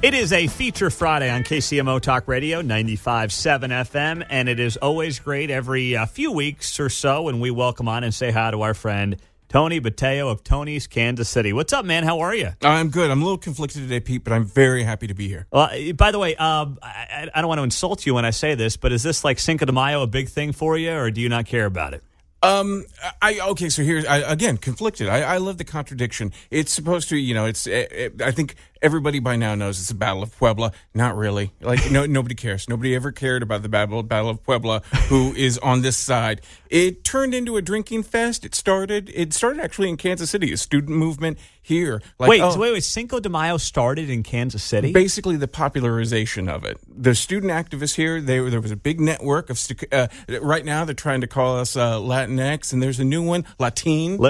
It is a feature Friday on KCMO Talk Radio, 95.7 FM, and it is always great every few weeks or so when we welcome on and say hi to our friend Tony Botello of Tony's Kansas City. What's up, man? How are you? I'm good. I'm a little conflicted today, Pete, but I'm very happy to be here. By the way, I don't want to insult you when I say this, but is this like Cinco de Mayo a big thing for you, or do you not care about it? So here's, again, conflicted. I love the contradiction. It's supposed to, I think everybody by now knows it's the Battle of Puebla. Not really. Nobody cares. Nobody ever cared about the Battle of Puebla, who is on this side. It turned into a drinking fest. It started actually in Kansas City, a student movement here. Wait. Cinco de Mayo started in Kansas City? Basically, the popularization of it. The student activists here, there was a big network of, right now they're trying to call us Latinx, and there's a new one, latrines.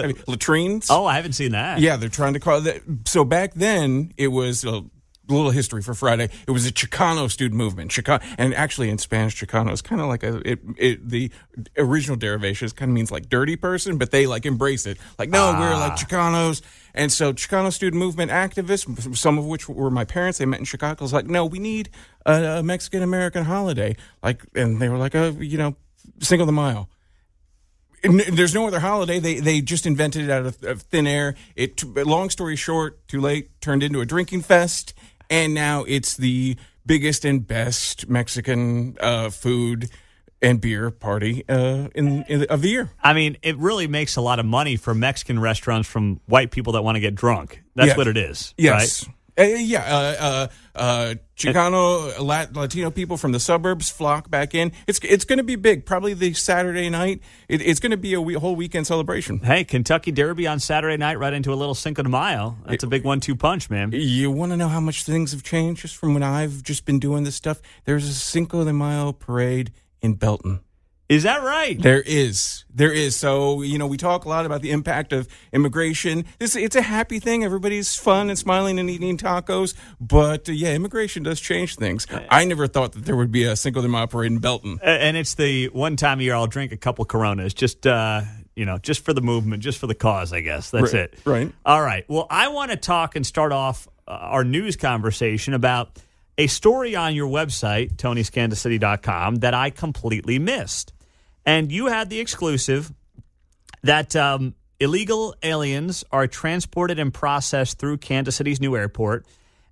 Oh, I haven't seen that. Yeah, they're trying to call that. So back then, it was a little history for Friday. It was a Chicano student movement. And actually in Spanish, Chicano is kind of like the original derivation kind of means like dirty person, but they like embrace it. Like, no, we're like Chicanos. And so Chicano student movement activists, some of which were my parents, they met in Chicago. It's like, no, we need a Mexican-American holiday. And they were like, Cinco de Mayo. There's no other holiday. They just invented it out of thin air. Long story short, too late, turned into a drinking fest, and now it's the biggest and best Mexican food and beer party of the year. I mean, it really makes a lot of money for Mexican restaurants from white people that want to get drunk. That's what it is, yes. Right? Chicano, Latino people from the suburbs flock back in. It's going to be big. Probably the Saturday night. It's going to be a whole weekend celebration. Hey, Kentucky Derby on Saturday night, right into a little Cinco de Mayo. That's a big 1-2 punch, man. You want to know how much things have changed just from when I've just been doing this stuff? There's a Cinco de Mayo parade in Belton. Is that right? There is. So, we talk a lot about the impact of immigration. It's a happy thing. Everybody's fun and smiling and eating tacos. But, immigration does change things. I never thought that there would be a Cinco de Mayo parade in Belton. And it's the one time a year I'll drink a couple Coronas, just for the movement, just for the cause, I guess. That's right, it. Right. All right. Well, I want to talk and start off our news conversation about a story on your website, Tony'sKansasCity.com, that I completely missed. And you had the exclusive that illegal aliens are transported and processed through Kansas City's new airport.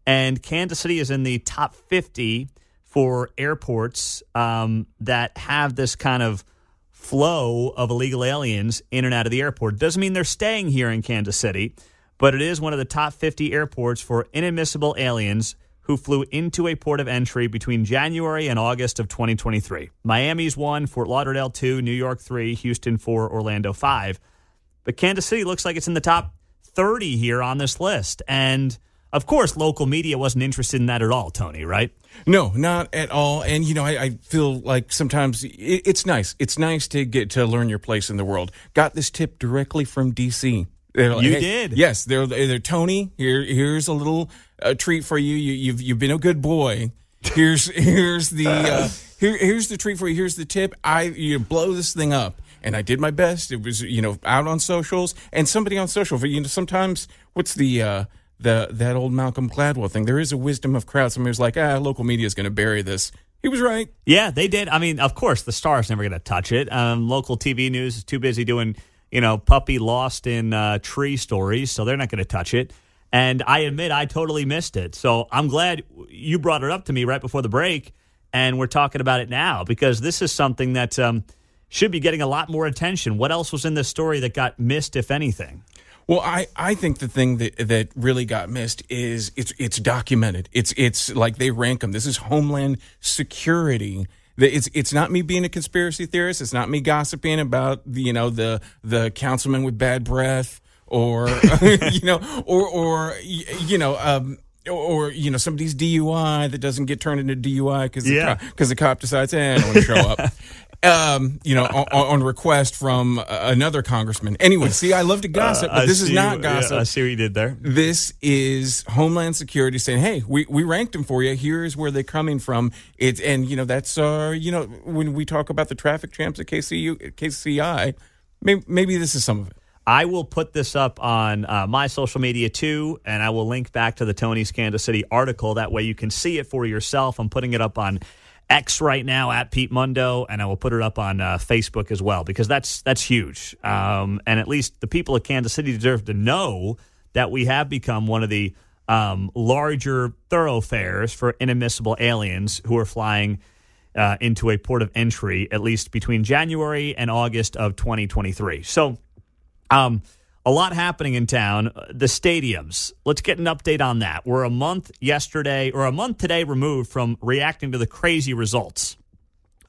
And Kansas City is in the top 50 for airports that have this kind of flow of illegal aliens in and out of the airport. Doesn't mean they're staying here in Kansas City, but it is one of the top 50 airports for inadmissible aliens who flew into a port of entry between January and August of 2023. Miami's 1, Fort Lauderdale 2, New York 3, Houston 4, Orlando 5. But Kansas City looks like it's in the top 30 here on this list. And, of course, local media wasn't interested in that at all, Tony, right? No, not at all. And, I feel like sometimes it's nice. It's nice to get to learn your place in the world. Got this tip directly from D.C. Like, you did? Yes. They're Tony, here's a little treat for you. You've been a good boy. Here's the here's the treat for you. Here's the tip. You blow this thing up. And I did my best. It was out on socials, and somebody on social. Sometimes what's that old Malcolm Gladwell thing? There is a wisdom of crowds. Somebody's like, local media is going to bury this. He was right. Yeah, they did. I mean, of course, the Star's never going to touch it. Local TV news is too busy doing puppy lost in tree stories, so they're not going to touch it. And I admit I totally missed it. So I'm glad you brought it up to me right before the break, and we're talking about it now because this is something that should be getting a lot more attention. What else was in this story that got missed, if anything? Well, I think the thing that really got missed is it's documented. It's like they rank them. This is Homeland Security. It's not me being a conspiracy theorist. It's not me gossiping about the councilman with bad breath or somebody's DUI that doesn't get turned into DUI because the cop decides, I don't want to show up. On request from another congressman. Anyway, see, I love to gossip, but this is not gossip. I see what you did there. This is Homeland Security saying, hey, we ranked them for you. Here's where they're coming from. That's when we talk about the traffic jams at KCI, maybe this is some of it. I will put this up on my social media too, and I will link back to the Tony's Kansas City article. That way you can see it for yourself. I'm putting it up on X right now at Pete Mundo, and I will put it up on Facebook as well, because that's huge. And at least the people of Kansas City deserve to know that we have become one of the larger thoroughfares for inadmissible aliens who are flying into a port of entry, at least between January and August of 2023. So a lot happening in town. The stadiums. Let's get an update on that. We're a month today removed from reacting to the crazy results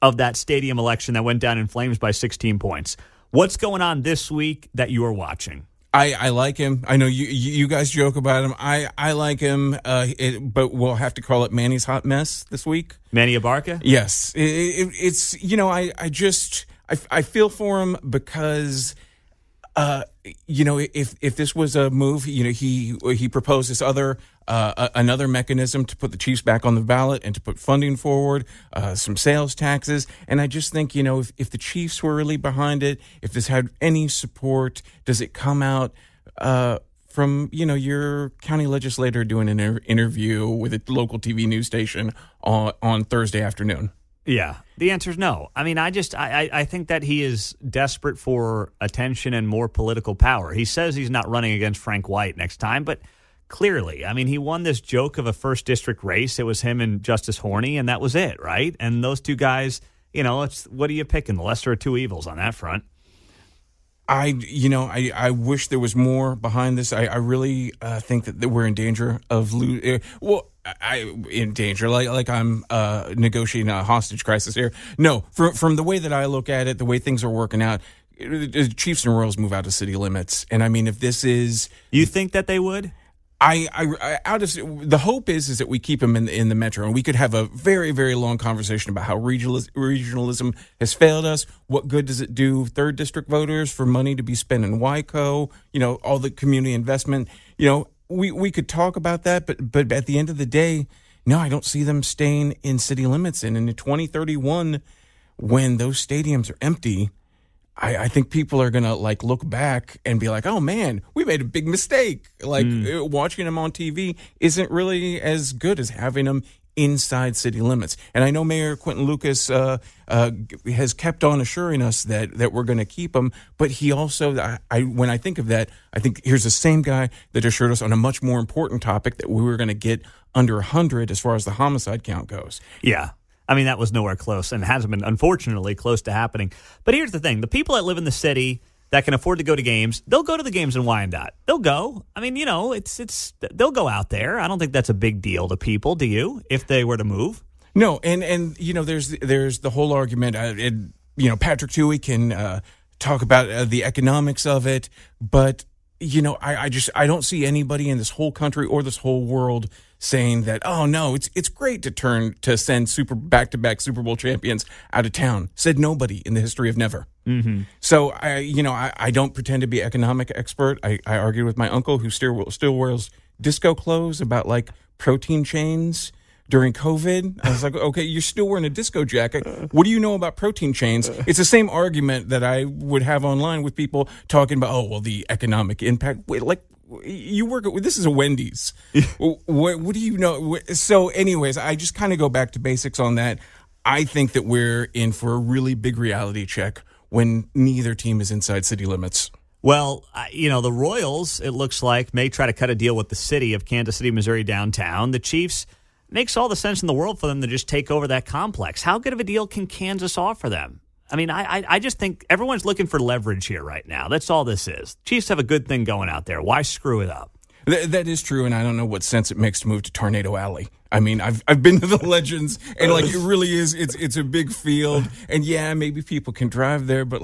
of that stadium election that went down in flames by 16 points. What's going on this week that you are watching? I like him. I know you guys joke about him. I like him, but we'll have to call it Manny's hot mess this week. Manny Abarca? Yes. It's, I feel for him because, if this was a move, he proposed this another mechanism to put the Chiefs back on the ballot and to put funding forward, some sales taxes. And I just think, if the Chiefs were really behind it, if this had any support, does it come out from, your county legislator doing an interview with a local TV news station on Thursday afternoon? Yeah, the answer is no. I mean, I think that he is desperate for attention and more political power. He says he's not running against Frank White next time, but clearly, I mean, he won this joke of a first district race. It was him and Justice Horny, and that was it, right? And those two guys, what are you picking? The lesser of two evils on that front. I wish there was more behind this. I really think that we're in danger of losing. In danger, like I'm negotiating a hostage crisis here. No, from the way that I look at it, the way things are working out, the Chiefs and Royals move out of city limits. And I mean, if this is, you think that they would? The hope is that we keep them in the metro, and we could have a very, very long conversation about how regionalism has failed us. What good does it do third district voters for money to be spent in WICO? All the community investment. We could talk about that, but at the end of the day, no, I don't see them staying in city limits. And in 2031, when those stadiums are empty, I think people are going to look back and be like, oh man, we made a big mistake. Watching them on TV isn't really as good as having them inside city limits. And I know Mayor Quentin Lucas has kept on assuring us that we're going to keep them, but he also, when I think of that, I think here's the same guy that assured us on a much more important topic that we were going to get under 100 as far as the homicide count goes. Yeah. I mean, that was nowhere close and hasn't been, unfortunately, close to happening. But here's the thing. The people that live in the city that can afford to go to games, they'll go to the games in Wyandotte. They'll go. I mean, they'll go out there. I don't think that's a big deal to people, do you, if they were to move? No, and there's the whole argument. Patrick Tuohy can talk about the economics of it, but I don't see anybody in this whole country or this whole world saying that, oh no, it's great to send back-to-back Super Bowl champions out of town. Said nobody in the history of never. Mm-hmm. So I don't pretend to be an economic expert. I argued with my uncle who still wears disco clothes about protein chains during COVID. I was like, okay, you're still wearing a disco jacket. What do you know about protein chains? It's the same argument that I would have online with people talking about, the economic impact. You work at, this is a Wendy's. What do you know? So anyways, I just kind of go back to basics on that. I think that we're in for a really big reality check when neither team is inside city limits. Well, the Royals, it looks like, may try to cut a deal with the city of Kansas City, Missouri downtown. The Chiefs, makes all the sense in the world for them to just take over that complex. How good of a deal can Kansas offer them? I mean, I just think everyone's looking for leverage here right now. That's all this is. Chiefs have a good thing going out there. Why screw it up? That is true, and I don't know what sense it makes to move to Tornado Alley. I mean, I've been to the Legends, and it really is. It's a big field, and yeah, maybe people can drive there, but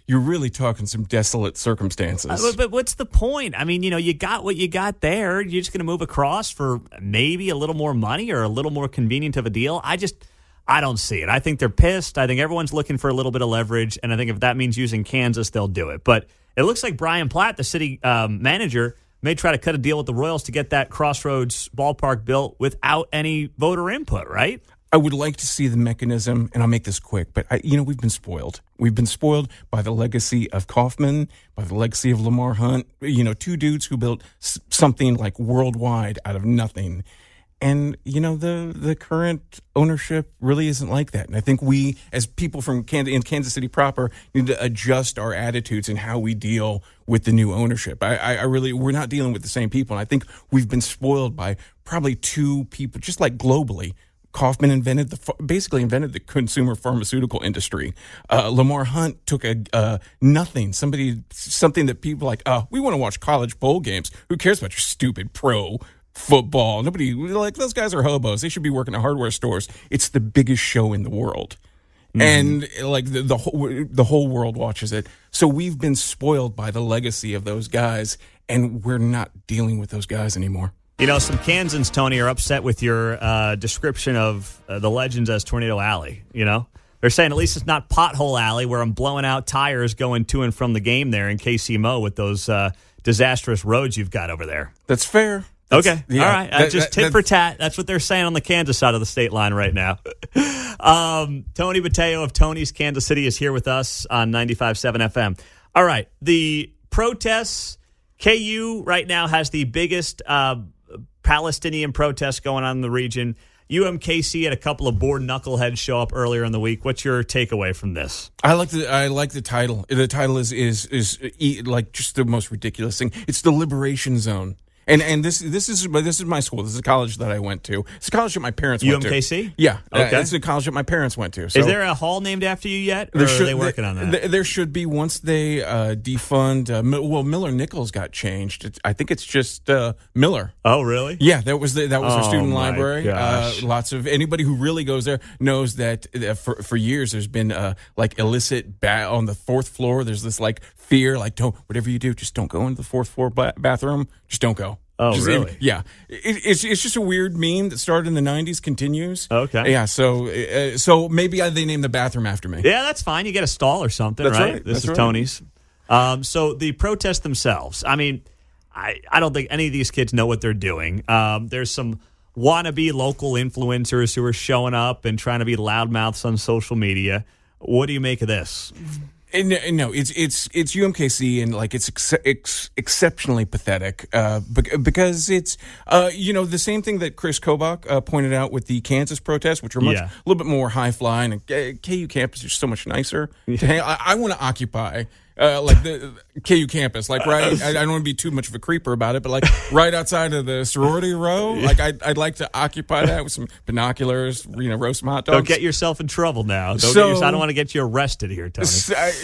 you're really talking some desolate circumstances. But what's the point? I mean, you got what you got there. You're just going to move across for maybe a little more money or a little more convenient of a deal. I don't see it. I think they're pissed. I think everyone's looking for a little bit of leverage, and I think if that means using Kansas, they'll do it. But it looks like Brian Platt, the city manager, may try to cut a deal with the Royals to get that Crossroads ballpark built without any voter input, right? I would like to see the mechanism, and I'll make this quick, but we've been spoiled. We've been spoiled by the legacy of Kaufman, by the legacy of Lamar Hunt, two dudes who built something like worldwide out of nothing. And, the current ownership really isn't like that. And I think we, as people from in Kansas City proper, need to adjust our attitudes and how we deal with the new ownership. We're not dealing with the same people. And I think we've been spoiled by probably two people, just like globally. Kaufman basically invented the consumer pharmaceutical industry. Lamar Hunt took nothing, something that people like, we want to watch college bowl games. Who cares about your stupid pro football? Nobody, those guys are hobos. They should be working at hardware stores. It's the biggest show in the world. Mm-hmm. And the whole world watches it. So we've been spoiled by the legacy of those guys, and we're not dealing with those guys anymore. Some Kansans, Tony, are upset with your description of the Legends as Tornado Alley. They're saying at least it's not Pothole Alley where I'm blowing out tires going to and from the game there in KCMO with those disastrous roads you've got over there. That's fair. Okay. Yeah, all right. Just tit for tat. That's what they're saying on the Kansas side of the state line right now. Tony Botello of Tony's Kansas City is here with us on 95.7 FM. All right. The protests, KU right now has the biggest Palestinian protests going on in the region. UMKC had a couple of bored knuckleheads show up earlier in the week. What's your takeaway from this? I like the title. The title is like just the most ridiculous thing. It's the Liberation Zone. And this is my school. This is a college that I went to. It's a college that my parents went to. UMKC? Yeah. Okay. It's a college that my parents went to. So is there a hall named after you yet? Or are they working on that? There should be once they defund. Miller Nichols got changed. I think it's just Miller. Oh, really? Yeah, that was our student library. Gosh. Lots of anybody who really goes there knows that for years there's been illicit on the fourth floor. There's this fear, don't, whatever you do, just don't go into the fourth floor bathroom. Just don't go. Oh, really? Yeah. It's just a weird meme that started in the 90s, continues. Okay. Yeah, so maybe they named the bathroom after me. Yeah, that's fine. You get a stall or something, that's right? Right. This is right. Tony's. So the protests themselves, I mean, I don't think any of these kids know what they're doing. There's some wannabe local influencers who are showing up and trying to be loudmouths on social media. What do you make of this? No, it's UMKC, and it's exceptionally pathetic because it's the same thing that Chris Kobach pointed out with the Kansas protests, which are a little bit more high flying. And KU campus is so much nicer. I want to occupy. The KU campus, right? I don't want to be too much of a creeper about it, but right outside of the sorority row, I'd like to occupy that with some binoculars, roast some hot dogs. Don't get yourself in trouble now. I don't want to get you arrested here, Tony.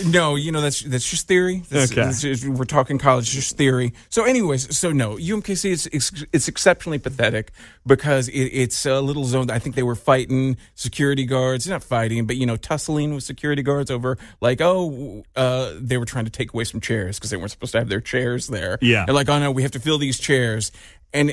No, that's just theory. We're talking college, just theory. So anyways, no, UMKC it's exceptionally pathetic because it's a little zone. I think they were fighting security guards, not fighting, but tussling with security guards over they were trying to take away some chairs because they weren't supposed to have their chairs there. Yeah. And oh no, we have to fill these chairs. And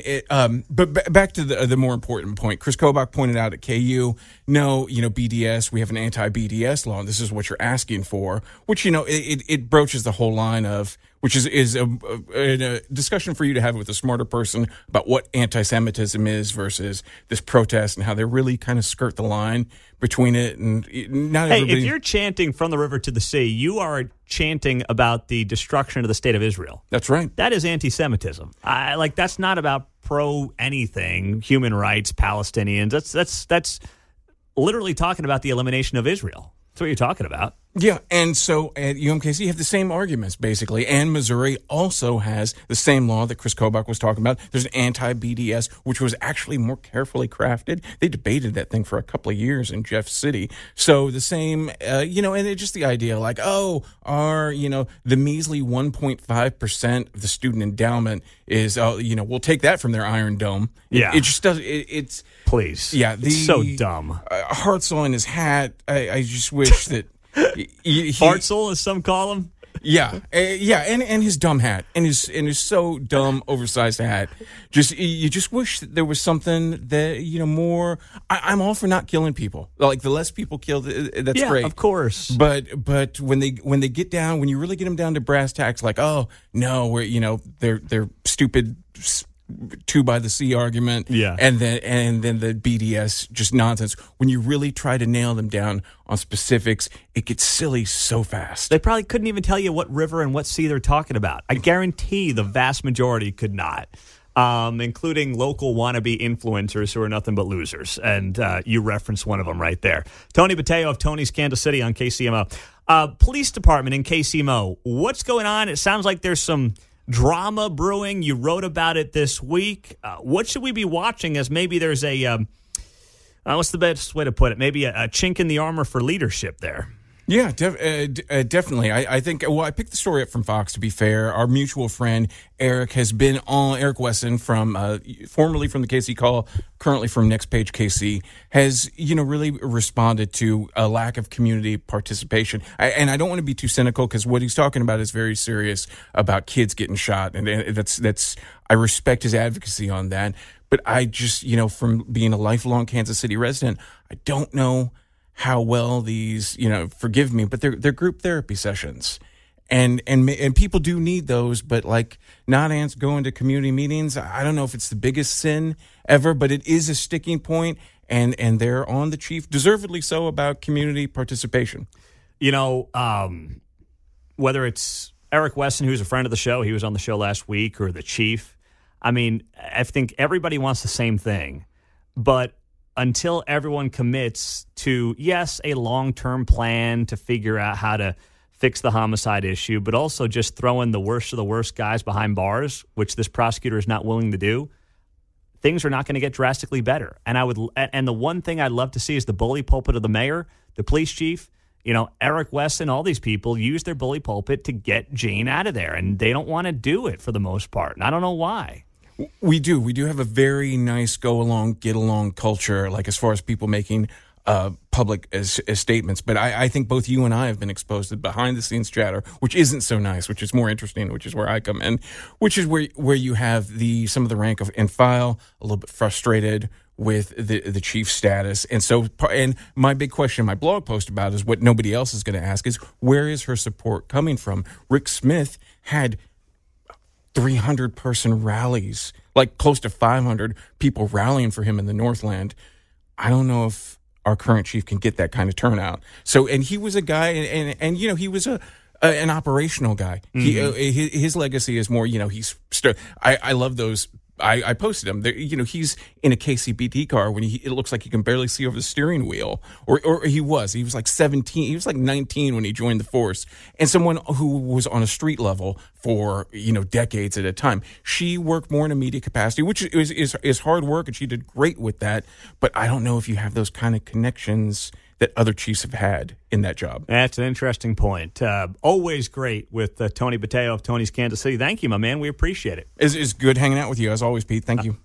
but back to the more important point, Chris Kobach pointed out at KU, BDS, we have an anti-BDS law, and this is what you're asking for, which, it broaches the whole line of, which is a discussion for you to have with a smarter person about what anti-Semitism is versus this protest and how they really kind of skirt the line between it. And not everybody. If you're chanting from the river to the sea, you are chanting about the destruction of the state of Israel. That's right. That is anti-Semitism. That's not about pro anything, human rights, Palestinians. That's literally talking about the elimination of Israel. That's what you're talking about. Yeah, and so at UMKC, you have the same arguments, basically. And Missouri also has the same law that Chris Kobach was talking about. There's an anti-BDS, which was actually more carefully crafted. They debated that thing for a couple of years in Jeff City. So the same, and it's just the idea, the measly 1.5% of the student endowment is, we'll take that from their Iron Dome. Yeah. It just does, it's... Please. Yeah. It's so dumb. Hartzell in his hat, I just wish that... Hartzell, as some call him. Yeah, and his dumb hat, and his so dumb, oversized hat. You just wish that there was something that more. I'm all for not killing people. The less people killed, that's great, of course. But when they get down, when you really get them down to brass tacks, oh no, we're they're stupid. two by the sea argument, Yeah. and then the BDS just nonsense. When you really try to nail them down on specifics, it gets silly so fast. They probably couldn't even tell you what river and what sea they're talking about. I guarantee the vast majority could not, including local wannabe influencers who are nothing but losers. And you referenced one of them right there. Tony Botello of Tony's Kansas City on KCMO. Police department in KCMO, what's going on? It sounds like there's some drama brewing. You wrote about it this week. What should we be watching as maybe there's a, what's the best way to put it? Maybe a chink in the armor for leadership there. Yeah, definitely. I think, well, I picked the story up from Fox, to be fair. Our mutual friend, Eric, has been on, Eric Wesson, from formerly from the KC Call, currently from Next Page KC, has, really responded to a lack of community participation. And I don't want to be too cynical, because what he's talking about is very serious about kids getting shot. And that's I respect his advocacy on that. But I just, from being a lifelong Kansas City resident, I don't know how well these, forgive me, but they're group therapy sessions, and people do need those. But like not going to community meetings, I don't know if it's the biggest sin ever, but it is a sticking point, and they're on the chief, deservedly so, about community participation. Whether it's Eric Wesson, who's a friend of the show, he was on the show last week, or the chief. I mean, I think everybody wants the same thing, but until everyone commits to, yes, a long-term plan to figure out how to fix the homicide issue, but also just throwing the worst of the worst guys behind bars, which this prosecutor is not willing to do, things are not going to get drastically better. And the one thing I'd love to see is the bully pulpit of the mayor, the police chief, Eric Wesson, all these people use their bully pulpit to get Gene out of there, and they don't want to do it for the most part, and I don't know why. We do have a very nice go along, get along culture, like as far as people making public as statements. But I think both you and I have been exposed to behind the scenes chatter, which isn't so nice, which is more interesting, which is where I come in, which is where you have some of the rank and file a little bit frustrated with the chief status. And my big question in my blog post about is what nobody else is going to ask is, where is her support coming from? Rick Smith had 300-person rallies, like close to 500 people rallying for him in the Northland. I don't know if our current chief can get that kind of turnout. So, and he was a guy, and he was an operational guy. Mm-hmm. His legacy is more, I love those. I posted him. He's in a KCBD car when it looks like he can barely see over the steering wheel. Or he was like 17. He was like 19 when he joined the force. And someone who was on a street level for, decades at a time. She worked more in a media capacity, which is hard work, and she did great with that. But I don't know if you have those kind of connections that other chiefs have had in that job. That's an interesting point. Always great with Tony Botello of Tony's Kansas City. Thank you, my man. We appreciate it. It's good hanging out with you, as always, Pete. Thank you.